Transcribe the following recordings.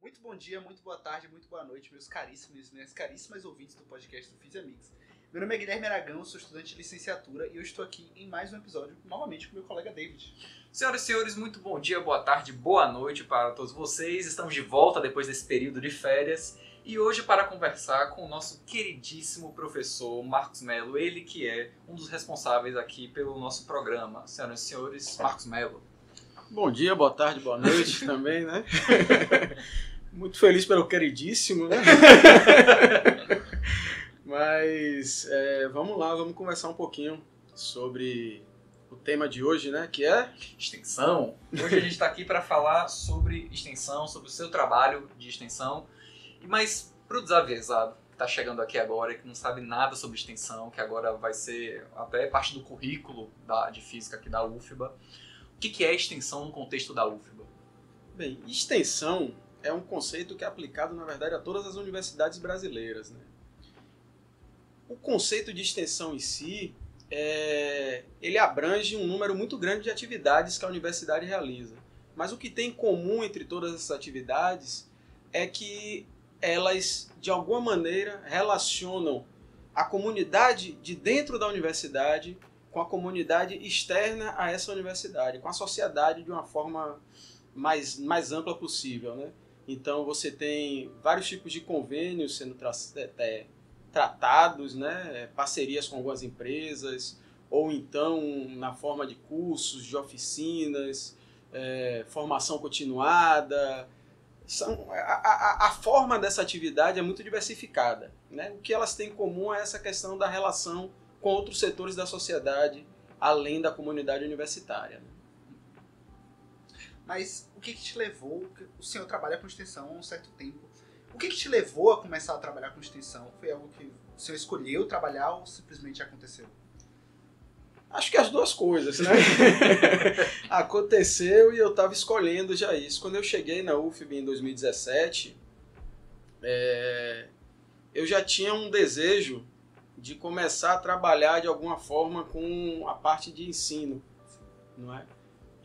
Muito bom dia, muito boa tarde, muito boa noite, meus caríssimos e minhas caríssimas ouvintes do podcast do Physiamix. Meu nome é Guilherme Aragão, sou estudante de licenciatura e eu estou aqui em mais um episódio, novamente com meu colega David. Senhoras e senhores, muito bom dia, boa tarde, boa noite para todos vocês. Estamos de volta depois desse período de férias e hoje para conversar com o nosso queridíssimo professor Marcos Mello, ele que é um dos responsáveis aqui pelo nosso programa. Senhoras e senhores, Marcos Mello. Bom dia, boa tarde, boa noite também, né? Muito feliz pelo queridíssimo, né? Mas vamos lá, vamos conversar um pouquinho sobre o tema de hoje, né? Que é extensão. Hoje a gente está aqui para falar sobre extensão, sobre o seu trabalho de extensão. Mas para o desavisado que está chegando aqui agora e que não sabe nada sobre extensão, que agora vai ser até parte do currículo de física aqui da UFBA, o que é extensão no contexto da UFBA? Bem, extensão é um conceito que é aplicado, na verdade, a todas as universidades brasileiras, né? O conceito de extensão em si, ele abrange um número muito grande de atividades que a universidade realiza. Mas o que tem em comum entre todas essas atividades é que elas, de alguma maneira, relacionam a comunidade de dentro da universidade com a comunidade externa a essa universidade, com a sociedade de uma forma mais ampla possível, né? Então você tem vários tipos de convênios sendo tratados, né? Parcerias com algumas empresas, ou então na forma de cursos, de oficinas, formação continuada. A forma dessa atividade é muito diversificada, né? O que elas têm em comum é essa questão da relação com outros setores da sociedade, além da comunidade universitária, né? Mas o que te levou, o senhor trabalha com extensão há um certo tempo, o que te levou a começar a trabalhar com extensão? Foi algo que o senhor escolheu trabalhar ou simplesmente aconteceu? Acho que as duas coisas, né? Aconteceu e eu estava escolhendo já isso. Quando eu cheguei na UFBA em 2017, eu já tinha um desejo de começar a trabalhar de alguma forma com a parte de ensino, não é?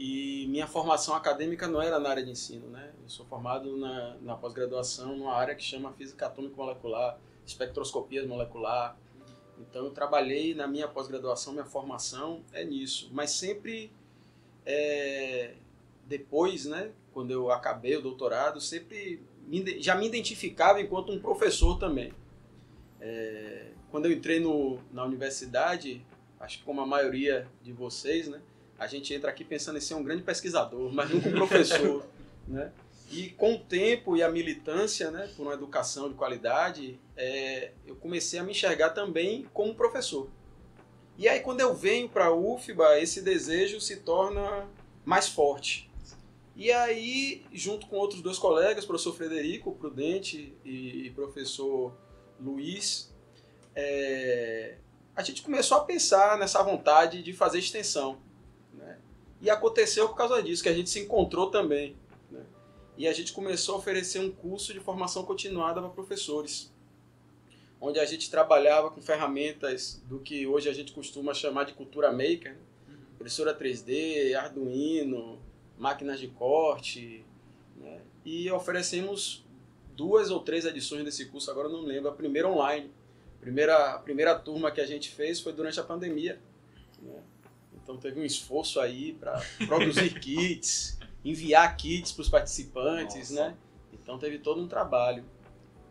E minha formação acadêmica não era na área de ensino, né? Eu sou formado na pós-graduação numa área que chama Física Atômica Molecular, Espectroscopia Molecular. Então eu trabalhei na minha pós-graduação, minha formação é nisso. Mas sempre depois, né, quando eu acabei o doutorado, sempre já me identificava enquanto um professor também. Quando eu entrei na universidade, acho que como a maioria de vocês, né, a gente entra aqui pensando em ser um grande pesquisador, mas nunca um professor, né? E com o tempo e a militância, né, por uma educação de qualidade, eu comecei a me enxergar também como professor. E aí quando eu venho para a UFBA, esse desejo se torna mais forte. E aí, junto com outros dois colegas, professor Frederico Prudente e professor Luiz, a gente começou a pensar nessa vontade de fazer extensão, né? E aconteceu por causa disso, que a gente se encontrou também, né? E a gente começou a oferecer um curso de formação continuada para professores, onde a gente trabalhava com ferramentas do que hoje a gente costuma chamar de cultura maker, né? Impressora 3D, Arduino, máquinas de corte, né? E oferecemos 2 ou 3 edições desse curso, agora eu não lembro, a primeira online. A primeira turma que a gente fez foi durante a pandemia, né? Então teve um esforço aí para produzir kits, enviar kits para os participantes, né? Então teve todo um trabalho.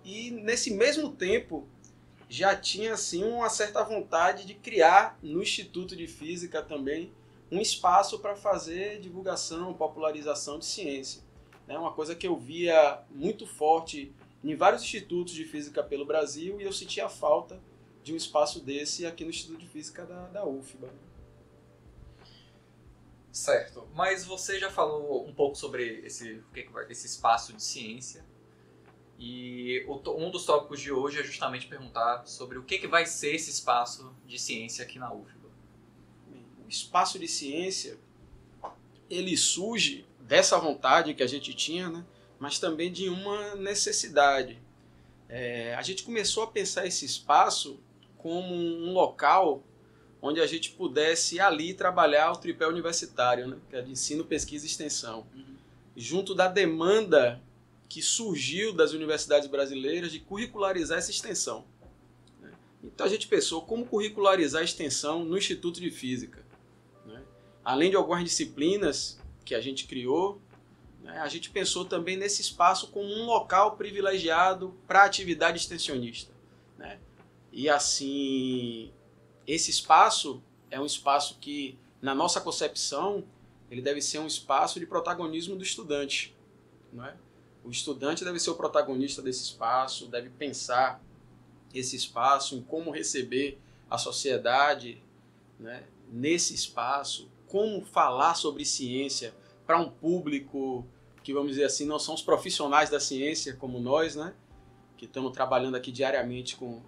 E nesse mesmo tempo já tinha assim uma certa vontade de criar no Instituto de Física também um espaço para fazer divulgação, popularização de ciência, né? Uma coisa que eu via muito forte em vários institutos de física pelo Brasil e eu sentia falta de um espaço desse aqui no Instituto de Física da UFBA. Certo, mas você já falou um pouco sobre esse espaço de ciência e um dos tópicos de hoje é justamente perguntar sobre o que vai ser esse espaço de ciência aqui na UFBA. O espaço de ciência, ele surge dessa vontade que a gente tinha, né? Mas também de uma necessidade. A gente começou a pensar esse espaço como um local onde a gente pudesse ali trabalhar o tripé universitário, né? Que é de ensino, pesquisa e extensão. Junto da demanda que surgiu das universidades brasileiras de curricularizar essa extensão. Então a gente pensou como curricularizar a extensão no Instituto de Física. Além de algumas disciplinas que a gente criou, a gente pensou também nesse espaço como um local privilegiado para a atividade extensionista. E assim, esse espaço é um espaço que, na nossa concepção, ele deve ser um espaço de protagonismo do estudante. O estudante deve ser o protagonista desse espaço, deve pensar esse espaço, em como receber a sociedade, nesse espaço, como falar sobre ciência para um público que, vamos dizer assim, não são os profissionais da ciência como nós, que estamos trabalhando aqui diariamente com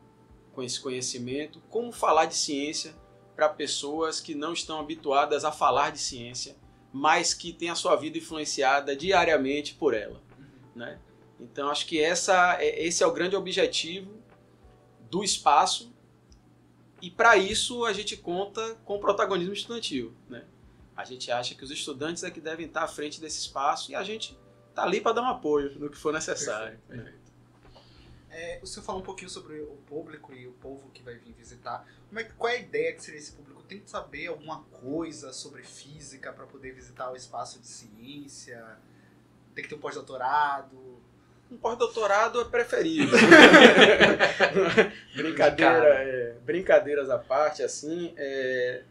esse conhecimento, como falar de ciência para pessoas que não estão habituadas a falar de ciência, mas que têm a sua vida influenciada diariamente por ela. Então, acho que esse é o grande objetivo do espaço, e para isso a gente conta com o protagonismo estudantil. A gente acha que os estudantes é que devem estar à frente desse espaço e a gente está ali para dar um apoio no que for necessário. Perfeito. O senhor falou um pouquinho sobre o público e o povo que vai vir visitar. Qual é a ideia que seria esse público? Tem que saber alguma coisa sobre física para poder visitar o espaço de ciência? Tem que ter um pós-doutorado? Um pós-doutorado é preferível. Brincadeiras à parte, assim,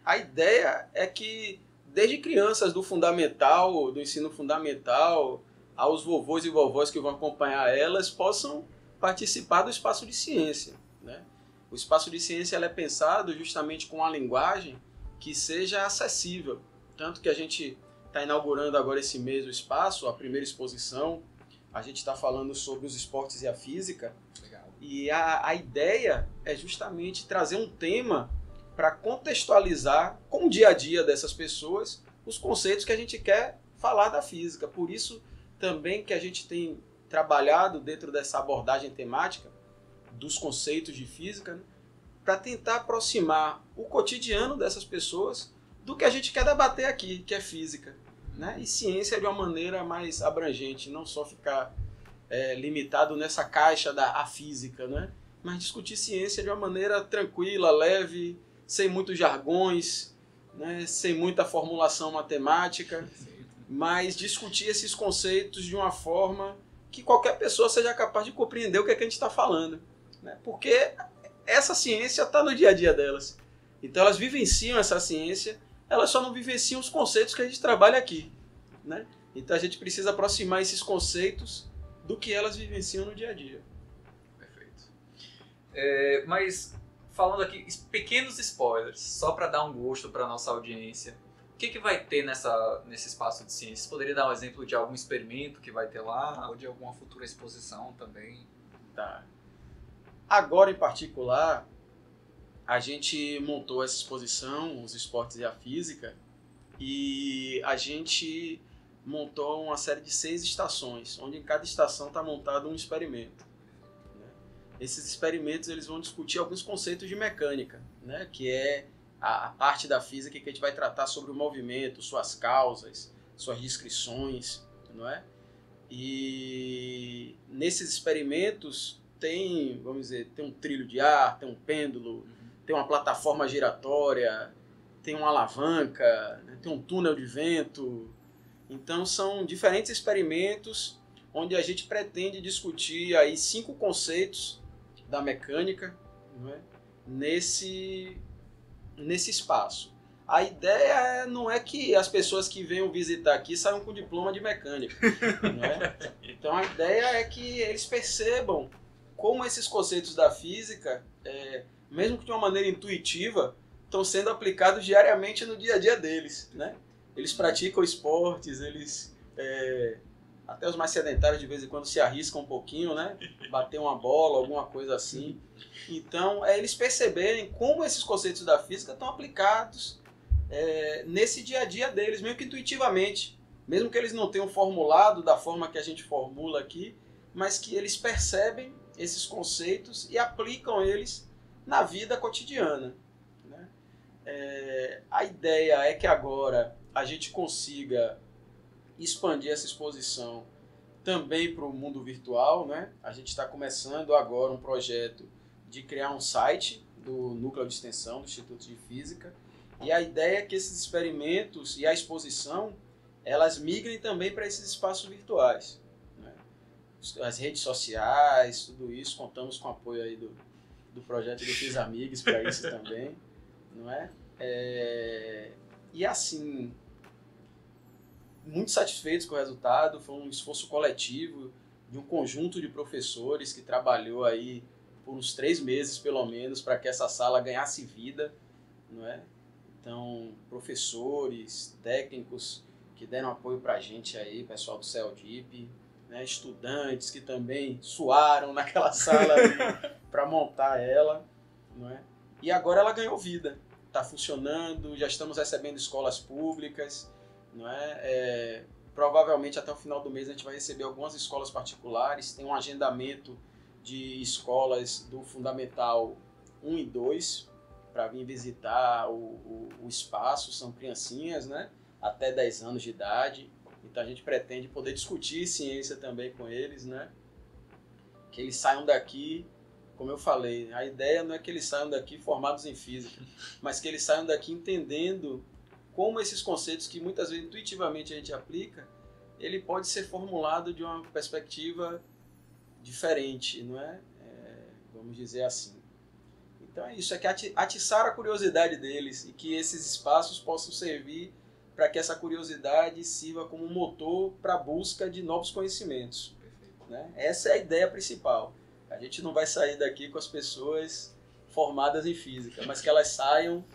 a ideia é que desde crianças do fundamental, do ensino fundamental, aos vovôs e vovós que vão acompanhar elas, possam participar do espaço de ciência. O espaço de ciência é pensado justamente com uma linguagem que seja acessível. Tanto que a gente está inaugurando agora esse mês o espaço, a primeira exposição. A gente está falando sobre os esportes e a física. Legal. E a ideia é justamente trazer um tema para contextualizar com o dia a dia dessas pessoas os conceitos que a gente quer falar da física. Por isso também que a gente tem trabalhado dentro dessa abordagem temática dos conceitos de física, para tentar aproximar o cotidiano dessas pessoas do que a gente quer debater aqui, que é física. E ciência de uma maneira mais abrangente, não só ficar limitado nessa caixa da física, mas discutir ciência de uma maneira tranquila, leve, sem muitos jargões, sem muita formulação matemática, mas discutir esses conceitos de uma forma que qualquer pessoa seja capaz de compreender o que é que a gente está falando. Porque essa ciência está no dia a dia delas. Então elas vivenciam essa ciência, elas só não vivenciam os conceitos que a gente trabalha aqui. Então a gente precisa aproximar esses conceitos do que elas vivenciam no dia a dia. Perfeito. Mas falando aqui, pequenos spoilers, só para dar um gosto para nossa audiência. O que vai ter nesse espaço de ciências? Poderia dar um exemplo de algum experimento que vai ter lá? Ou de alguma futura exposição também? Tá. Agora, em particular, a gente montou essa exposição, os esportes e a física, e a gente montou uma série de 6 estações, onde em cada estação está montado um experimento. Esses experimentos eles vão discutir alguns conceitos de mecânica, que é a parte da física que a gente vai tratar sobre o movimento, suas causas, suas descrições, E nesses experimentos tem, vamos dizer, tem um trilho de ar, tem um pêndulo, tem uma plataforma giratória, tem uma alavanca, tem um túnel de vento. Então são diferentes experimentos onde a gente pretende discutir aí 5 conceitos da mecânica, nesse espaço. A ideia não é que as pessoas que venham visitar aqui saiam com diploma de mecânica. Então a ideia é que eles percebam como esses conceitos da física, mesmo que de uma maneira intuitiva, estão sendo aplicados diariamente no dia a dia deles. Eles praticam esportes, eles... até os mais sedentários de vez em quando se arriscam um pouquinho, bater uma bola, alguma coisa assim. Então, eles perceberem como esses conceitos da física estão aplicados nesse dia a dia deles, meio que intuitivamente. Mesmo que eles não tenham formulado da forma que a gente formula aqui, mas que eles percebem esses conceitos e aplicam eles na vida cotidiana. A ideia é que agora a gente consiga expandir essa exposição também para o mundo virtual, né? A gente está começando agora um projeto de criar um site do Núcleo de Extensão do Instituto de Física, e a ideia é que esses experimentos e a exposição, elas migrem também para esses espaços virtuais, né? As redes sociais, tudo isso, contamos com o apoio aí do projeto do FISAmigos para isso também, não é? E assim, muito satisfeitos com o resultado, foi um esforço coletivo de um conjunto de professores que trabalhou aí por uns 3 meses, pelo menos, para que essa sala ganhasse vida, não é? Então, professores, técnicos que deram apoio para a gente aí, pessoal do CELDIP, né? Estudantes que também suaram naquela sala para montar ela, não é? E agora ela ganhou vida, está funcionando, já estamos recebendo escolas públicas, não é? Provavelmente até o final do mês a gente vai receber algumas escolas particulares, tem um agendamento de escolas do Fundamental 1 e 2 para vir visitar o espaço, são criancinhas, né? Até 10 anos de idade, então a gente pretende poder discutir ciência também com eles, né? Que eles saiam daqui, como eu falei, a ideia não é que eles saiam daqui formados em física, mas que eles saiam daqui entendendo como esses conceitos que muitas vezes intuitivamente a gente aplica, ele pode ser formulado de uma perspectiva diferente, não é? Vamos dizer assim. Então é isso, é que atiçar a curiosidade deles e que esses espaços possam servir para que essa curiosidade sirva como motor para a busca de novos conhecimentos, né? Essa é a ideia principal. A gente não vai sair daqui com as pessoas formadas em física, mas que elas saiam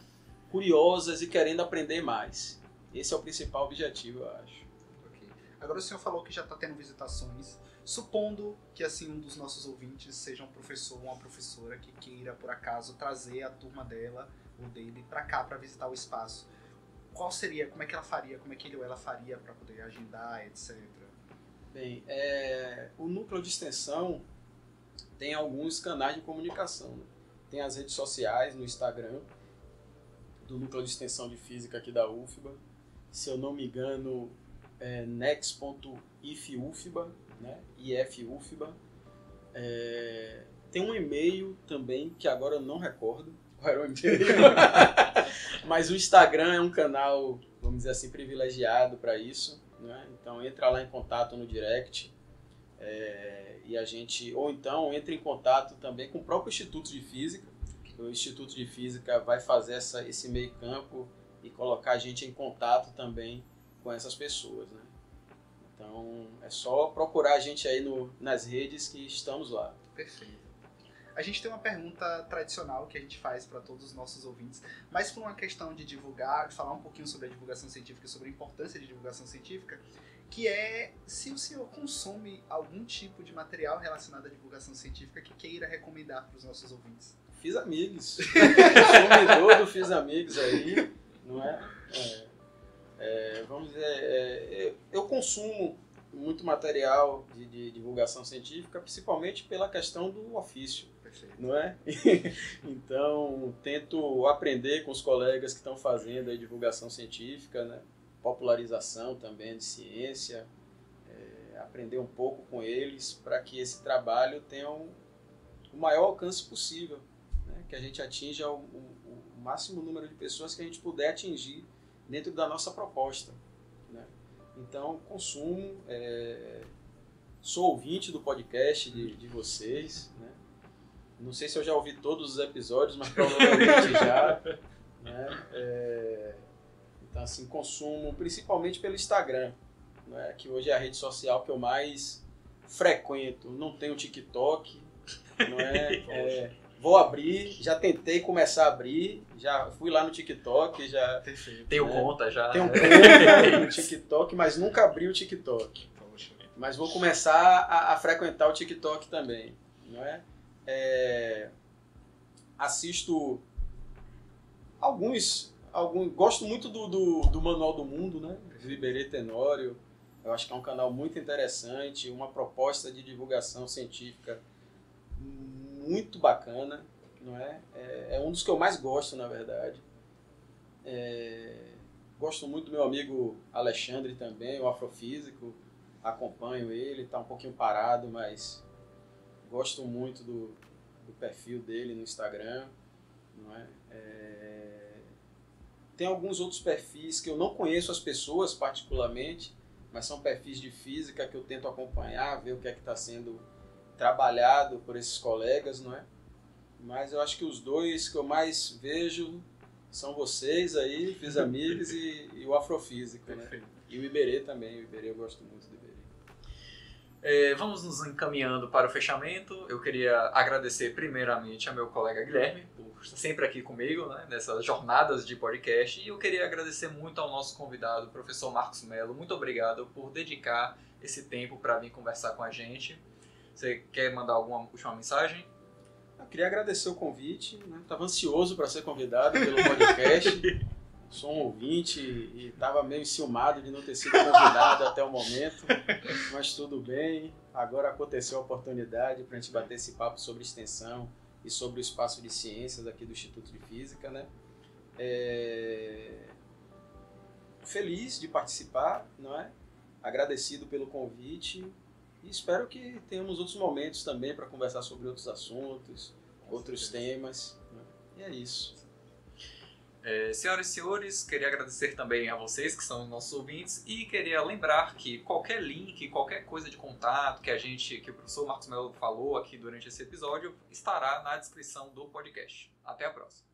curiosas e querendo aprender mais. Esse é o principal objetivo, eu acho. Okay. Agora o senhor falou que já está tendo visitações. Supondo que assim um dos nossos ouvintes seja um professor ou uma professora que queira, por acaso, trazer a turma dela ou dele para cá para visitar o espaço, qual seria, como é que ela faria, como é que ele ou ela faria para poder agendar, etc? Bem, o núcleo de extensão tem alguns canais de comunicação, né? Tem as redes sociais no Instagram do Núcleo de Extensão de Física aqui da UFBA, se eu não me engano nex.ifufba, né? IFUFBA. Tem um e-mail também, que agora eu não recordo qual era o e-mail, mas o Instagram é um canal, vamos dizer assim, privilegiado para isso, né? Então entra lá em contato no direct, e a gente, ou então entre em contato também com o próprio Instituto de Física. O Instituto de Física vai fazer esse meio campo e colocar a gente em contato também com essas pessoas, né? Então, é só procurar a gente aí nas redes que estamos lá. Perfeito. A gente tem uma pergunta tradicional que a gente faz para todos os nossos ouvintes, mas por uma questão de divulgar, de falar um pouquinho sobre a divulgação científica, sobre a importância de divulgação científica, que é se o senhor consome algum tipo de material relacionado à divulgação científica que queira recomendar para os nossos ouvintes. FISAmigos. Consumidor do FISAmigos aí, não é? Vamos dizer, eu consumo muito material de divulgação científica, principalmente pela questão do ofício. Perfeito. Não é? Então, tento aprender com os colegas que estão fazendo aí divulgação científica, né? Popularização também de ciência, aprender um pouco com eles para que esse trabalho tenha o maior alcance possível, né? Que a gente atinja o máximo número de pessoas que a gente puder atingir dentro da nossa proposta, né? Então, consumo, sou ouvinte do podcast de vocês, né? Não sei se eu já ouvi todos os episódios, mas provavelmente já, né? Então, assim, consumo principalmente pelo Instagram, né? Que hoje é a rede social que eu mais frequento. Não tenho TikTok, não é? Vou abrir, já tentei começar a abrir, já fui lá no TikTok, já... Perfeito. Tenho conta já. Tenho conta no TikTok, mas nunca abri o TikTok. Poxa. Mas vou começar a frequentar o TikTok também, não é? Assisto alguns... Gosto muito do Manual do Mundo, né? Do Iberê Tenório. Eu acho que é um canal muito interessante, uma proposta de divulgação científica muito bacana, não é? É um dos que eu mais gosto, na verdade. Gosto muito do meu amigo Alexandre também, o afrofísico. acompanho ele, está um pouquinho parado, mas gosto muito do perfil dele no Instagram, não é? Tem alguns outros perfis que eu não conheço as pessoas particularmente, mas são perfis de física que eu tento acompanhar, ver o que é que está sendo trabalhado por esses colegas, não é? Mas eu acho que os dois que eu mais vejo são vocês aí, Fiz Amigos, e o Afrofísico, né? E o Iberê também, o Iberê eu gosto muito do Iberê. Vamos nos encaminhando para o fechamento. Eu queria agradecer primeiramente ao meu colega Guilherme por estar sempre aqui comigo, né, nessas jornadas de podcast. E eu queria agradecer muito ao nosso convidado, o professor Marcos Mello. Muito obrigado por dedicar esse tempo para vir conversar com a gente. Você quer mandar alguma última mensagem? Eu queria agradecer o convite, né? Estava ansioso para ser convidado pelo podcast. Sou um ouvinte e estava meio enciumado de não ter sido convidado até o momento, mas tudo bem. Agora aconteceu a oportunidade para a gente bater esse papo sobre extensão e sobre o espaço de ciências aqui do Instituto de Física, né? Feliz de participar, não é? Agradecido pelo convite e espero que tenhamos outros momentos também para conversar sobre outros assuntos, outros temas, né? E é isso. Senhoras e senhores, queria agradecer também a vocês que são nossos ouvintes e queria lembrar que qualquer link, qualquer coisa de contato que o professor Marcos Mello falou aqui durante esse episódio estará na descrição do podcast. Até a próxima.